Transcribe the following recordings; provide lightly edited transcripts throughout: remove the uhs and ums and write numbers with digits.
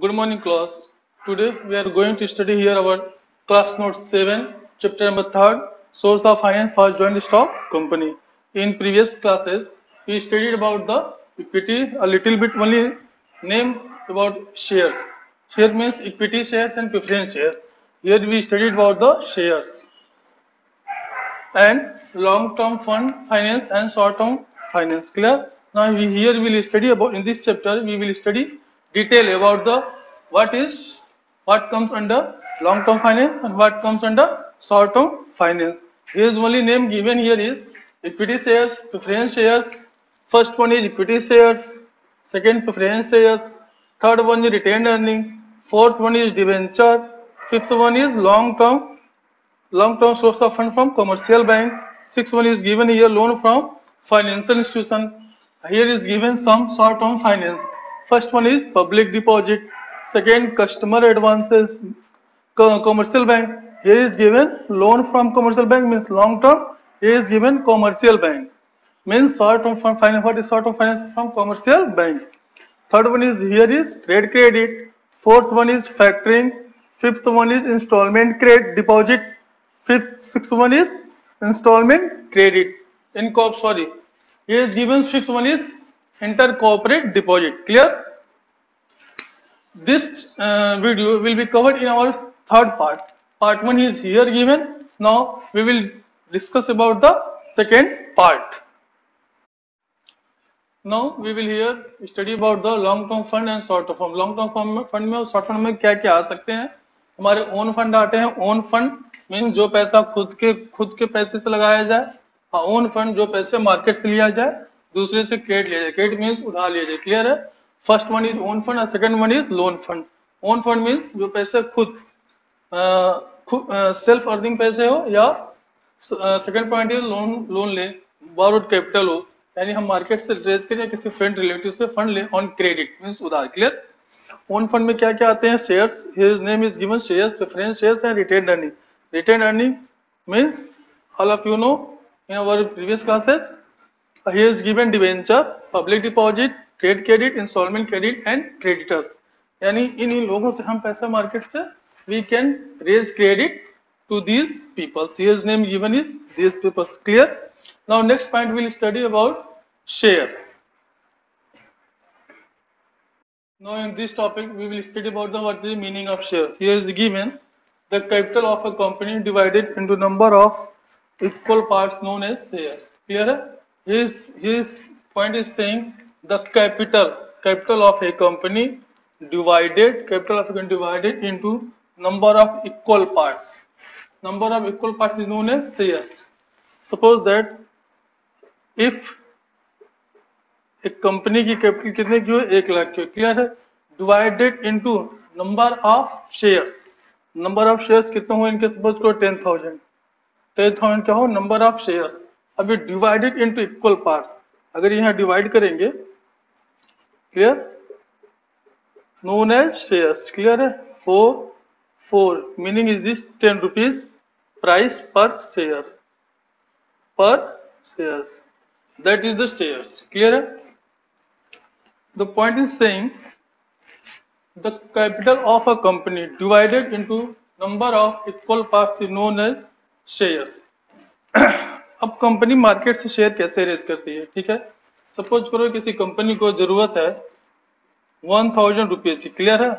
Good morning, class. Today we are going to study here our class note 7, chapter number 3, source of finance for joint stock company. In previous classes, we studied about the equity, a little bit only name about share. Share means equity shares and preference shares. Here we studied about the shares and long-term fund finance and short-term finance. Clear? Now here we will study about in this chapter we will study detail about the what comes under long-term finance and what comes under short-term finance. Here is only name given here is equity shares, preference shares. First one is equity shares, second preference shares, third one is retained earning, fourth one is debenture, fifth one is long-term source of fund from commercial bank. Sixth one is given here loan from financial institution. Here is given some short-term finance. First one is public deposit. Second, customer advances. Commercial bank. Here is given loan from commercial bank means long-term. Here is given commercial bank means short-term finance. What is short-term finance from commercial bank? Third one is here is trade credit. Fourth one is factoring. Fifth one is installment credit deposit. Sixth one is installment credit. Here is given fifth one is intercorporate deposit. Clear? This video will be covered in our third part. Part one is here given. Now we will discuss about the second part. Now we will here study about the long term fund and short term fund. Long term fund में और short fund में क्या क्या आ सकते हैं? हमारे own fund आते हैं. ओन फंड मीन जो पैसा खुद के पैसे से लगाया जाए. ओन फंड जो पैसे मार्केट से लिया जाए, दूसरे से क्रेडिट लिया जाए. क्रेडिट मीन्स उधार लिया जाए. क्लियर है? First one is own fund और second one is loan fund. Own fund means जो पैसे खुद सेल्फ अर्निंग पैसे हो या सेकंड पॉइंट इज लोन ले, बोरोड कैपिटल हो, यानी हम मार्केट से रेज करें या किसी फ्रेंड रिलेटिव से फंड ले ऑन क्रेडिट मींस उधार. क्लियर? ओन फंड में क्या क्या आते हैं? Shares. His name is given shares, preference shares and retained earning. Retained earning means all of you know in our previous classes. Here is given debenture, public deposit, trade credit, instalment credit and creditors. यानी इन लोगों से हम पैसा market से we can raise credit to these people. Here's name given is these people. Clear? Now next point we'll study about share. Now in this topic we will study about what is the meaning of shares. Here is given the capital of a company divided into number of equal parts known as shares. Clear? His point is saying the capital of a company divided into number of equal parts. Number of equal parts is known as shares. Suppose that if एक company की capital कितने की हो? 1 लाख की. Clear है? Divided into number of shares. Number of shares कितने हो इनके? सपोज करो 10,000. 10,000 क्या हो? Number of shares. अभी डिवाइडेड इनटू इक्वल पार्ट्स. अगर यहाँ डिवाइड करेंगे, clear, known as shares. Clear है? 4 meaning is this 10 rupees price per share. That is the shares. Clear? The point is saying the capital of a company divided into number of equal parts is known as shares. अब company market से share कैसे raise करती है? ठीक है, suppose करो किसी company को जरूरत है 1,000 रुपीज की. क्लियर है?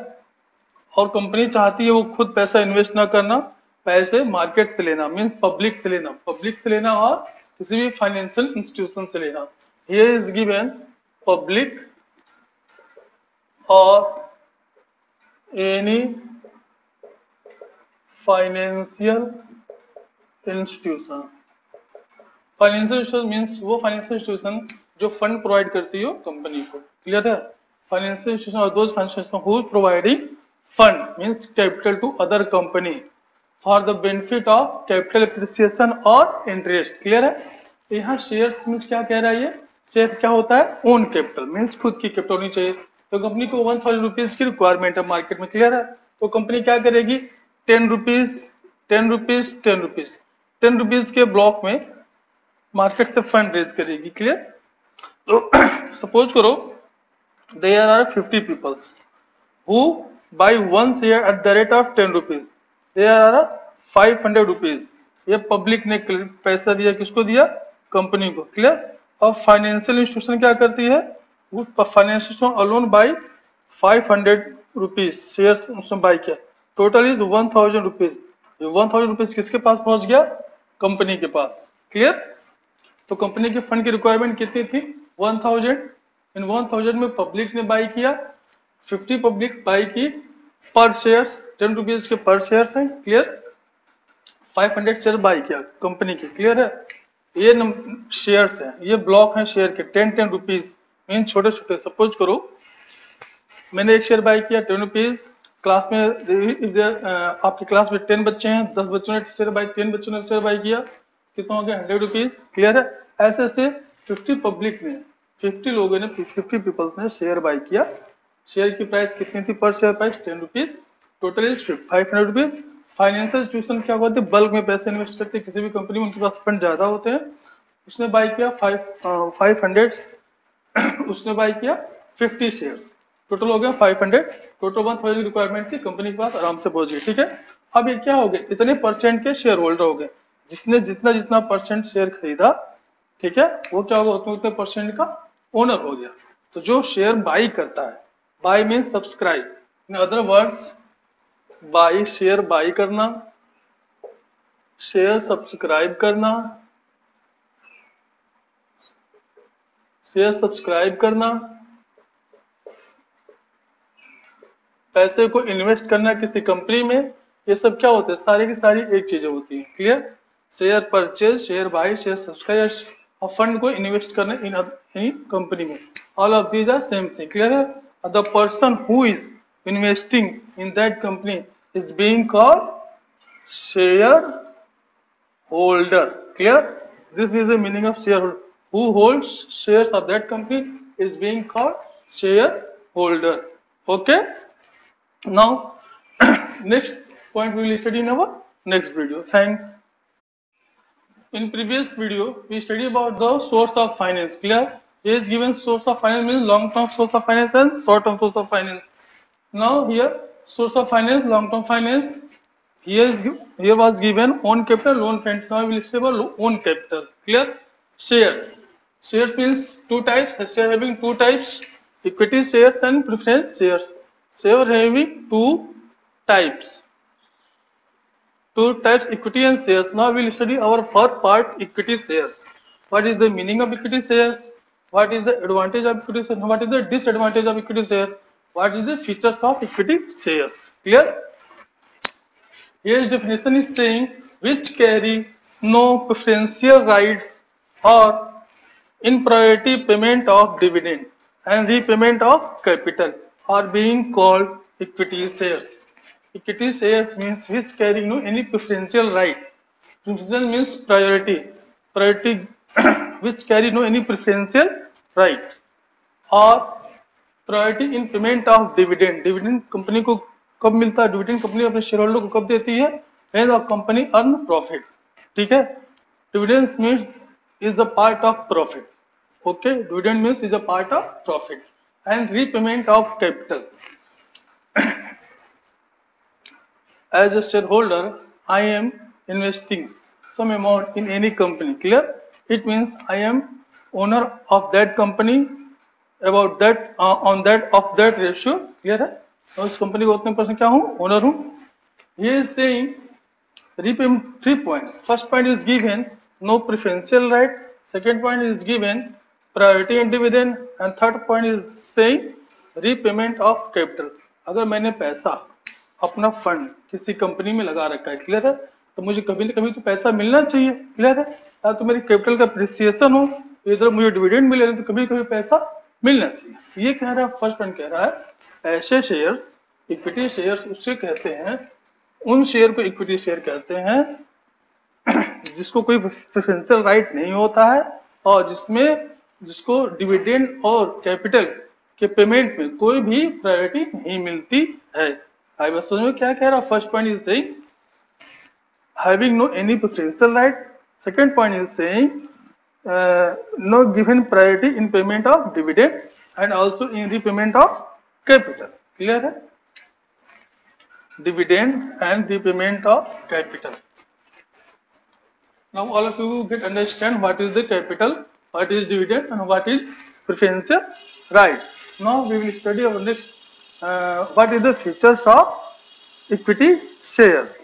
और कंपनी चाहती है वो खुद पैसा इन्वेस्ट ना करना, पैसे मार्केट से लेना मींस पब्लिक से लेना और किसी भी फाइनेंशियल इंस्टीट्यूशन से लेना. हियर इज गिवन पब्लिक और any financial institution. Financial institution means वो फाइनेंशियल इंस्टीट्यूशन जो फंड प्रोवाइड करती हो कंपनी को. क्लियर है? फाइनेंशियल इंस्टीट्यूशन और those financial institution who is providing fund means capital to other company for the benefit of capital appreciation or interest. Clear है? यहाँ shares means क्या कह रहा है? ये शेयर क्या होता है? ओन कैपिटल मीन्स खुद की कैपिटल होनी चाहिए. तो कंपनी को 1,000 रुपीज की रिक्वायरमेंट है मार्केट में. क्लियर है? तो कंपनी क्या करेगी? 10 रुपीज के ब्लॉक में मार्केट से फंड रेज करेगी. क्लियर? तो सपोज करो there are 50 peoples who buy one share at the rate of 10 rupees, ये आर 500 रुपीज। ये पब्लिक ने पैसा दिया, किसको दिया? कंपनी को। क्लियर? अब फाइनेंशियल इंस्टीट्यूशन क्या करती है? वो financial institution alone by 500 rupees share उसने बाई किया, टोटल इज 1000 रुपीज। 1000 रुपीज किसके पास पहुंच गया? कंपनी के पास। क्लियर? तो कंपनी के फंड की रिक्वायरमेंट कितनी थी? 1000। इन 1000 में पब्लिक ने बाई किया, 50 पब्लिक बाई की, पर शेयर 10 रुपीज के पर शेयर हैं। क्लियर? 500 शेयर बाई किया कंपनी के। क्लियर है? ये शेयर्स हैं, ये ब्लॉक हैं शेयर के 10 रुपीज, मीन छोटे छोटे। सपोज करो मैंने एक शेयर बाई किया 10 रुपीज, क्लास में आपकी क्लास में 10 बच्चे हैं, 10 बच्चों ने शेयर बाई, 10 बच्चों ने शेयर बाई किया, कितना हो गया? 100 रुपीज। क्लियर है? ऐसे ऐसे 50 पब्लिक ने, 50 लोगों ने, 50 पीपल्स ने शेयर बाई किया। शेयर की प्राइस कितनी थी? पर share price 10 rupees, total is 500 rupees. Financial institution क्या होते हैं? बल्क में पैसे इन्वेस्ट करते हैं किसी भी कंपनी में, उनके पास फंड ज्यादा होते हैं। उसने बाई किया 500, उसने बाई किया 50 शेयर्स, टोटल हो गया 500, टोटल 1000 रिक्वायरमेंट थी, कंपनी के पास आराम से पहुंच गई। ठीक है? अब ये क्या हो गए? इतने परसेंट के शेयर होल्डर हो गए, जिसने जितना जितना परसेंट शेयर खरीदा, ठीक है, वो क्या होगा? उतने उतने परसेंट का ओनर हो गया। तो जो शेयर बाई करता है, by mean subscribe, in other words by share by करना, शेयर सब्सक्राइब करना, शेयर सब्सक्राइब करना, पैसे को इन्वेस्ट करना किसी कंपनी में, ये सब क्या होते हैं? सारी की सारी एक चीजें होती हैं। Clear? Share purchase, share buy, share subscribe और फंड को इन्वेस्ट करना इन कंपनी में, all of these are same thing. Clear है? The person who is investing in that company is being called share holder. Clear? This is the meaning of shareholder. Who holds shares of that company is being called shareholder. Okay? Now, next point we will study in our next video. Thanks. In previous video, we studied about the source of finance. Clear? Here is given source of finance means long-term source of finance and short-term source of finance. Now here, source of finance, long-term finance. Here was given own capital, loan fund. Now we will study about own capital. Clear? Shares. Shares means two types. Share having two types: equity shares and preference shares. Share having two types. Two types, equity and shares. Now we will study our first part, equity shares. What is the meaning of equity shares? What is the advantage of equity shares? What is the disadvantage of equity shares? What is the features of equity shares? Clear? Here definition is saying which carry no preferential rights or in priority payment of dividend and repayment of capital are being called equity shares. Equity shares means which carry no any preferential right. Preferential means priority. Priority which carry no any preferential right or priority in payment of dividend. Dividend company को कब मिलता है? Dividend company अपने share holder को कब देती है? When the company earn profit. ठीक है? Dividend means is a part of profit. Okay? Dividend means is a part of profit and repayment of capital. As a share holder I am investing some amount in any company. Clear? It means I am owner of that company about that on that of that ratio. Clear है? और इस company को उतने percent क्या हूँ? Owner हूँ। He is saying repayment 3 points. First point is given no preferential right. Second point is given priority and dividend. And third point is saying repayment of capital. अगर मैंने पैसा अपना फंड किसी कंपनी में लगा रखा है, क्लियर है, तो मुझे कभी ना कभी तो पैसा मिलना चाहिए। क्लियर है? या तो मेरी कैपिटल का अप्रिसिएशन हो, इधर मुझे डिविडेंड मिले, तो कभी कभी पैसा मिलना चाहिए। ये कह रहा है, फर्स्ट पॉइंट कह रहा है ऐसे शेयर्स, इक्विटी शेयर्स उससे कहते हैं, उन शेयर को इक्विटी शेयर कहते हैं जिसको कोई प्रेफरेंशियल राइट नहीं होता है और जिसको डिविडेंड और कैपिटल के पेमेंट में कोई भी प्रायोरिटी नहीं मिलती है। आई बस समझ में क्या कह रहा है? First point is saying having no any preferential right. Second point is saying no given priority in payment of dividend and also in repayment of capital. Clear है? dividend and repayment of capital. Now all of you get understand what is the capital, what is dividend, and what is preferential right. Now we will study our next what is the features of equity shares.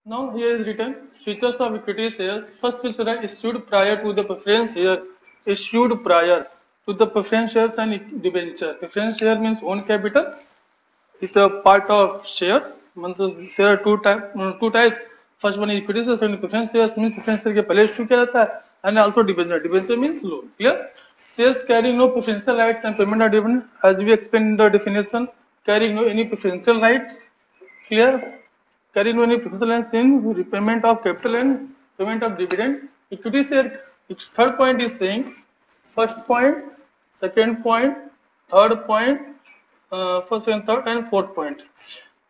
Now here is written features of equity shares. First feature is issued prior to the preference share. Issued prior to the preference shares and debenture. Preference share means own capital. It's a part of shares. मतलब share two types. First one is equity shares, second preference shares. Means preference share के पहले issue किया जाता है. And also debenture. Debenture means loan. Clear? Shares carry no preferential rights and payment are dividend. As we explained in the definition, carrying no any preferential rights. Clear? Carrying no any preferential rights in repayment of capital and payment of dividend. Equity share. Its third point is saying first point, second point, third point, first and third and fourth point.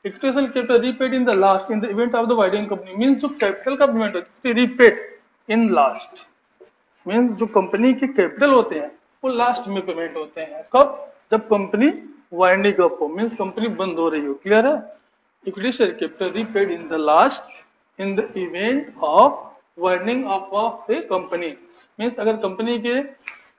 Equity share capital repaid in the last in the event of the widening company means जो capital का payment होता है repaid in last means जो company के capital होते हैं वो last में पेमेंट होते हैं कब जब कंपनी वाइंडिंग अप हो मीन्स कंपनी बंद हो रही हो क्लियर है equity share capital repaid in the last in the event of winding up of A company means अगर कंपनी के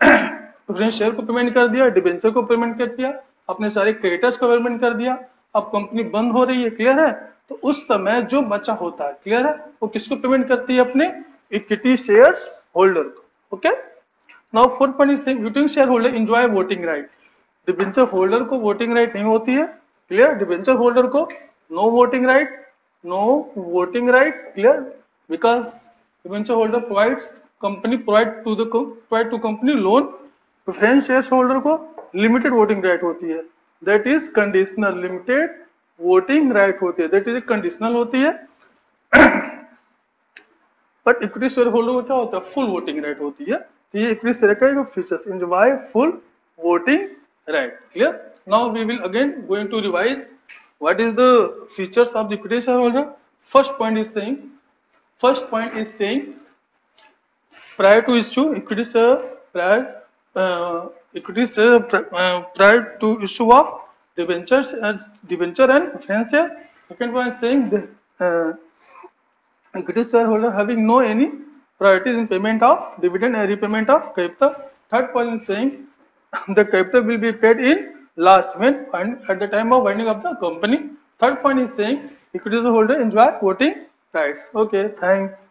प्रेफरेंस शेयर को पेमेंट कर दिया डिबेंचर को पेमेंट कर दिया अपने सारे क्रेडिटर्स को पेमेंट कर दिया अब कंपनी बंद हो रही है क्लियर है तो उस समय जो बचा होता है क्लियर है वो किसको पेमेंट करती है अपने इक्विटी शेयर्स होल्डर को okay now fourth point is voting share holder enjoy voting right debenture holder को वोटिंग राइट नहीं होती है क्लियर डिबेंचर होल्डर को no voting right clear because debenture holder provides company provide to company loan preference share holder को limited voting right होती है that is conditional limited voting right होती है दैट इज कंडीशनल होती है but equity share holder को क्या होता है फुल वोटिंग राइट होती है ये इक्विटी शेयर का एक features enjoy full voting right clear now we will again going to revise what is the features of the equity share holder first point is saying prior to issue equity share prior to issue of debenture and preference share. Second one is saying the equity shareholder having no any priorities in payment of dividend and repayment of capital. Third point is saying the capital will be paid in last when at the time of winding up the company. Third point is saying equity shareholder enjoy voting rights. Okay, thanks.